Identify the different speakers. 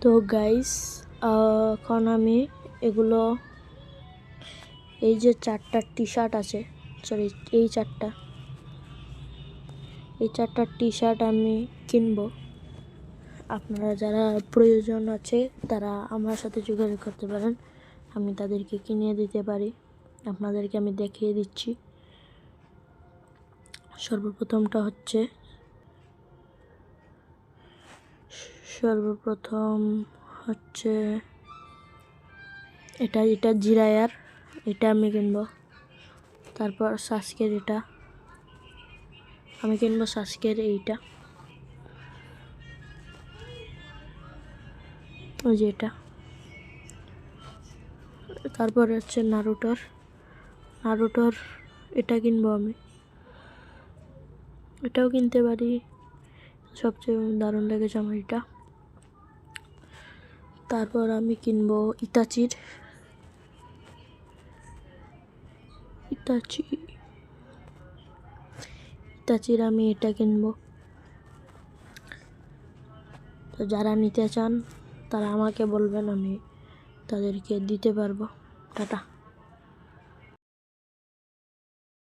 Speaker 1: তো গাইস, এখন আমি এগুলো, এই যে 4টা টি শার্ট আছে, সরি এই 4টা টি শার্ট আমি কিনবো। আপনারা যারা প্রয়োজন আছে তারা আমার সাথে যোগাযোগ করতে পারেন, আমি তাদেরকে কিনে দিতে পারি। আপনাদেরকে আমি দেখিয়ে দিচ্ছি। সর্বপ্রথম হচ্ছে এটা জিরায়ার, এটা আমি কিনবো। তারপর সাসকের এটা আমি কিনবো, সাসকের এইটা, ওই যে এটা। তারপর হচ্ছে নারুটোর এটা কিনবো আমি, এটাও কিনতে পারি। সবচেয়ে দারুণ লেগেছে আমার এটা। তারপর আমি কিনবো ইতাচির আমি এটা কিনবো। তো যারা নিতে চান তারা আমাকে বলবেন, আমি তাদেরকে দিতে পারবো। টাটা।